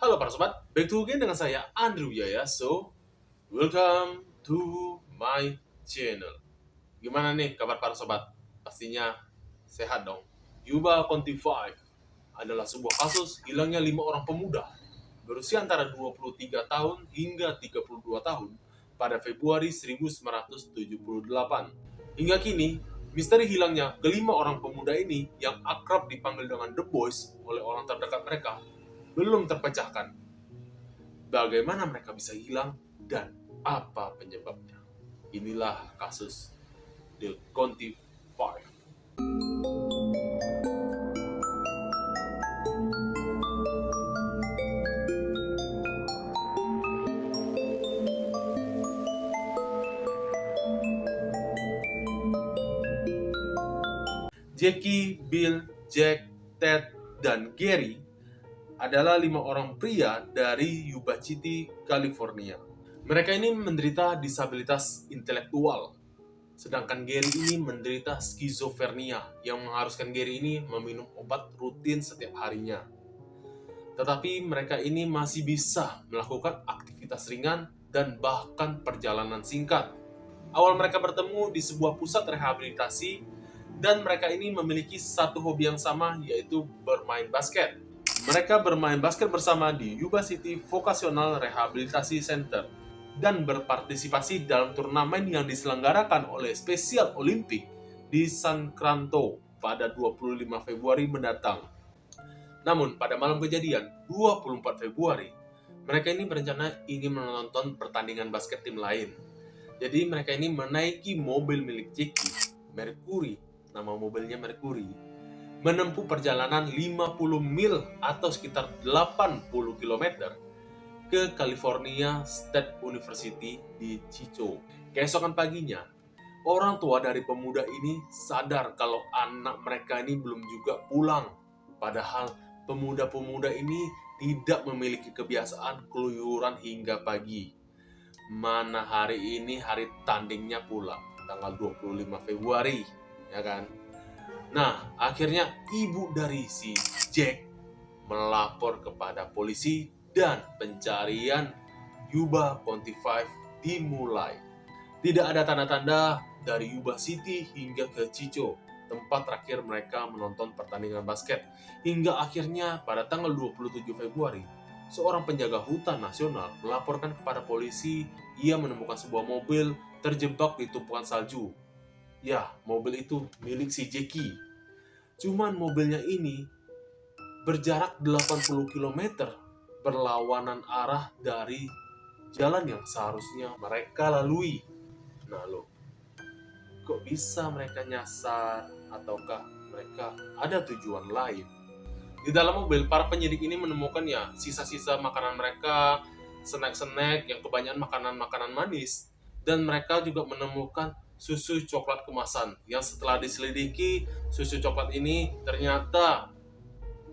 Halo para sobat, back to again dengan saya Andrew Wijaya. So, welcome to my channel. Gimana nih kabar para sobat? Pastinya sehat dong. Yuba Conti 5 adalah sebuah kasus hilangnya 5 orang pemuda berusia antara 23 tahun hingga 32 tahun pada Februari 1978. Hingga kini, misteri hilangnya kelima orang pemuda ini yang akrab dipanggil dengan The Boys oleh orang terdekat mereka belum terpecahkan. Bagaimana mereka bisa hilang dan apa penyebabnya? Inilah kasus The Conti Five. Jackie, Bill, Jack, Ted, dan Gary adalah 5 orang pria dari Yuba City, California. Mereka ini menderita disabilitas intelektual, sedangkan Gary ini menderita skizofrenia yang mengharuskan Gary ini meminum obat rutin setiap harinya. Tetapi mereka ini masih bisa melakukan aktivitas ringan dan bahkan perjalanan singkat. Awal mereka bertemu di sebuah pusat rehabilitasi dan mereka ini memiliki satu hobi yang sama, yaitu bermain basket. Mereka bermain basket bersama di Yuba City Vocational Rehabilitation Center dan berpartisipasi dalam turnamen yang diselenggarakan oleh Special Olympic di San Francisco pada 25 Februari mendatang. Namun, pada malam kejadian, 24 Februari, mereka ini berencana ingin menonton pertandingan basket tim lain. Jadi, mereka ini menaiki mobil milik Jackie, Mercury, nama mobilnya Mercury, menempuh perjalanan 50 mil atau sekitar 80 km ke California State University di Chico. Keesokan paginya, orang tua dari pemuda ini sadar kalau anak mereka ini belum juga pulang. Padahal pemuda-pemuda ini tidak memiliki kebiasaan keluyuran hingga pagi. Mana hari ini hari tandingnya pula, tanggal 25 Februari, ya kan? Nah, akhirnya ibu dari si Jack melapor kepada polisi dan pencarian Yuba Conti 5 dimulai. Tidak ada tanda-tanda dari Yuba City hingga ke Chico, tempat terakhir mereka menonton pertandingan basket. Hingga akhirnya pada tanggal 27 Februari, seorang penjaga hutan nasional melaporkan kepada polisi ia menemukan sebuah mobil terjebak di tumpukan salju. Ya, mobil itu milik si Jackie. Cuman mobilnya ini berjarak 80 km berlawanan arah dari jalan yang seharusnya mereka lalui. Nah lo, kok bisa mereka nyasar ataukah mereka ada tujuan lain? Di dalam mobil, para penyidik ini menemukan ya sisa-sisa makanan mereka, snack-snack yang kebanyakan makanan-makanan manis. Dan mereka juga menemukan susu coklat kemasan yang setelah diselidiki, susu coklat ini ternyata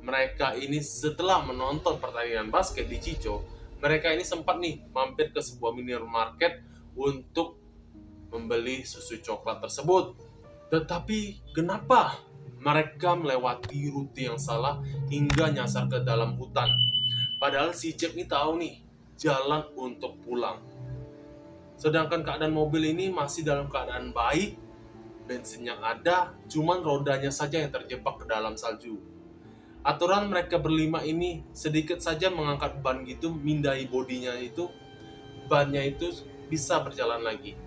mereka ini setelah menonton pertandingan basket di Chico, mereka ini sempat nih mampir ke sebuah minimarket untuk membeli susu coklat tersebut. Tetapi kenapa mereka melewati rute yang salah hingga nyasar ke dalam hutan? Padahal si Jack ini tahu nih jalan untuk pulang. Sedangkan keadaan mobil ini masih dalam keadaan baik, bensin yang ada, cuman rodanya saja yang terjebak ke dalam salju. Aturan mereka berlima ini sedikit saja mengangkat ban gitu, mindai bodinya itu, bannya itu bisa berjalan lagi.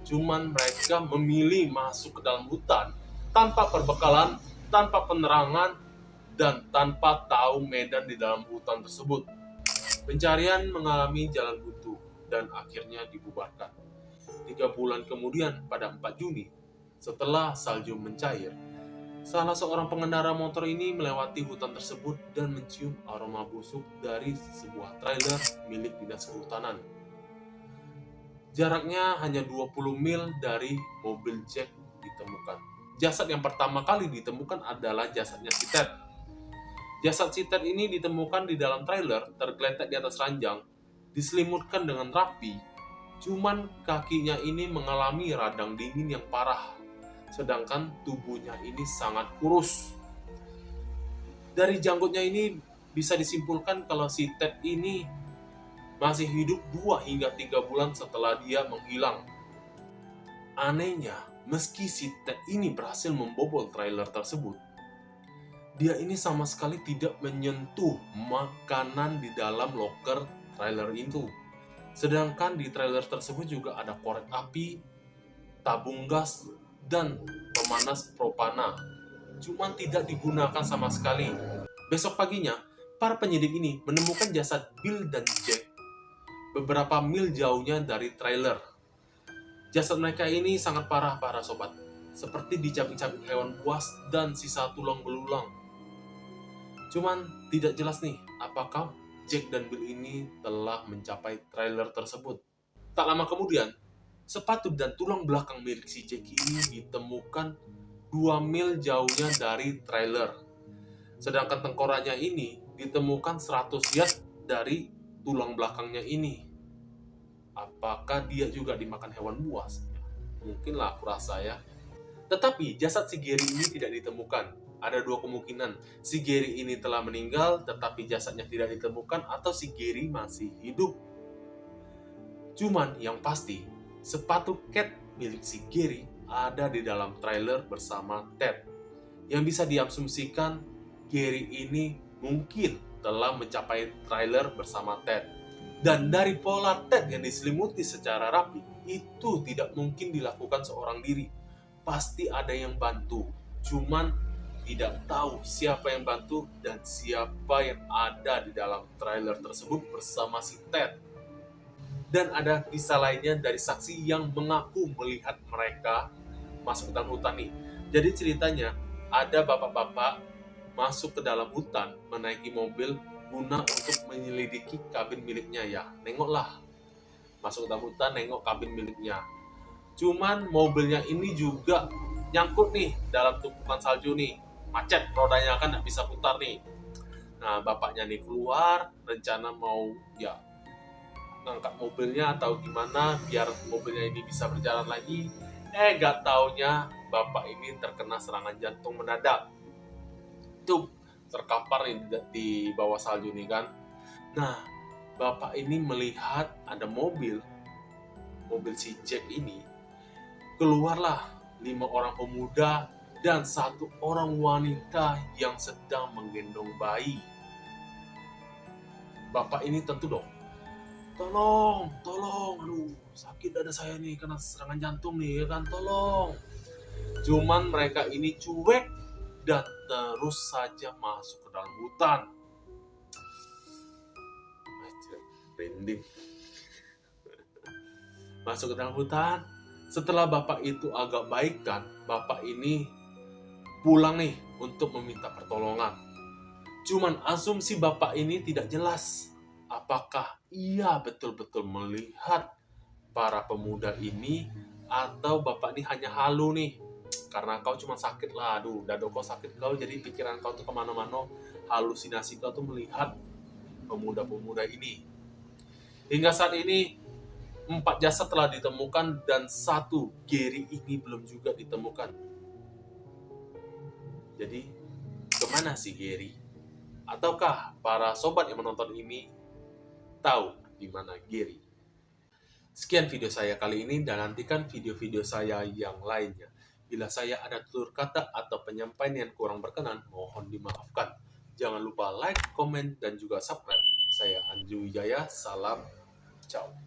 Cuman mereka memilih masuk ke dalam hutan tanpa perbekalan, tanpa penerangan, dan tanpa tahu medan di dalam hutan tersebut. Pencarian mengalami jalan buntu dan akhirnya dibubarkan. 3 bulan kemudian pada 4 Juni, setelah salju mencair, salah seorang pengendara motor ini melewati hutan tersebut dan mencium aroma busuk dari sebuah trailer milik dinas kehutanan. Jaraknya hanya 20 mil dari mobil Jack ditemukan. Jasad yang pertama kali ditemukan adalah jasadnya si Ted. Jasad si Ted ini ditemukan di dalam trailer, tergeletak di atas ranjang, diselimutkan dengan rapi, cuman kakinya ini mengalami radang dingin yang parah, sedangkan tubuhnya ini sangat kurus. Dari janggutnya ini bisa disimpulkan kalau si Ted ini masih hidup 2 hingga 3 bulan setelah dia menghilang. Anehnya, meski si Ted ini berhasil membobol trailer tersebut, dia ini sama sekali tidak menyentuh makanan di dalam loker trailer itu. Sedangkan di trailer tersebut juga ada korek api, tabung gas, dan pemanas propana. Cuman tidak digunakan sama sekali. Besok paginya, para penyidik ini menemukan jasad Bill dan Jack beberapa mil jauhnya dari trailer. Jasad mereka ini sangat parah para sobat, seperti dicabik-cabik hewan buas dan sisa tulang belulang. Cuman tidak jelas nih, apakah Jack dan Bill ini telah mencapai trailer tersebut. Tak lama kemudian, sepatu dan tulang belakang milik si Jack ini ditemukan 2 mil jauhnya dari trailer. Sedangkan tengkoraknya ini ditemukan 100 yard dari tulang belakangnya ini. Apakah dia juga dimakan hewan buas? Mungkinlah, aku rasa ya. Tetapi jasad si Gary ini tidak ditemukan. Ada 2 kemungkinan. Si Gary ini telah meninggal tetapi jasadnya tidak ditemukan, atau si Gary masih hidup. Cuman yang pasti, sepatu Cat milik si Gary ada di dalam trailer bersama Ted. Yang bisa diasumsikan Gary ini mungkin telah mencapai trailer bersama Ted. Dan dari pola Ted yang diselimuti secara rapi, itu tidak mungkin dilakukan seorang diri. Pasti ada yang bantu. Cuman tidak tahu siapa yang bantu dan siapa yang ada di dalam trailer tersebut bersama si Ted. Dan ada kisah lainnya dari saksi yang mengaku melihat mereka masuk ke dalam hutan nih. Jadi ceritanya, ada bapak-bapak masuk ke dalam hutan menaiki mobil guna untuk menyelidiki kabin miliknya ya. Nengoklah, masuk ke dalam hutan, nengok kabin miliknya. Cuman mobilnya ini juga nyangkut nih dalam tumpukan salju nih. Macet, rodanya kan nggak bisa putar nih. Nah, bapaknya nih keluar, rencana mau ya ngangkat mobilnya atau gimana biar mobilnya ini bisa berjalan lagi. Gak taunya bapak ini terkena serangan jantung mendadak. Itu terkapar di bawah salju nih kan. Nah, bapak ini melihat ada mobil si Jack ini. Keluarlah 5 orang pemuda dan 1 orang wanita yang sedang menggendong bayi. Bapak ini tentu dong, tolong, aduh sakit dada saya nih kena serangan jantung nih ya kan, tolong. Cuman mereka ini cuek dan terus saja masuk ke dalam hutan. Merinding. Masuk ke dalam hutan. Setelah bapak itu agak baikan, bapak ini pulang nih untuk meminta pertolongan. Cuman asumsi bapak ini tidak jelas apakah ia betul-betul melihat para pemuda ini atau bapak ini hanya halu nih. Karena kau cuma sakit lah, aduh dada kau sakit kau, jadi pikiran kau tuh kemana-mana, halusinasi kau tuh melihat pemuda-pemuda ini. Hingga saat ini 4 jasad telah ditemukan dan 1 Gary ini belum juga ditemukan. Jadi, kemana si Gary? Ataukah para sobat yang menonton ini tahu di mana Gary? Sekian video saya kali ini dan nantikan video-video saya yang lainnya. Bila saya ada tutur kata atau penyampaian yang kurang berkenan, mohon dimaafkan. Jangan lupa like, komen, dan juga subscribe. Saya Andrew Wijaya, salam, ciao.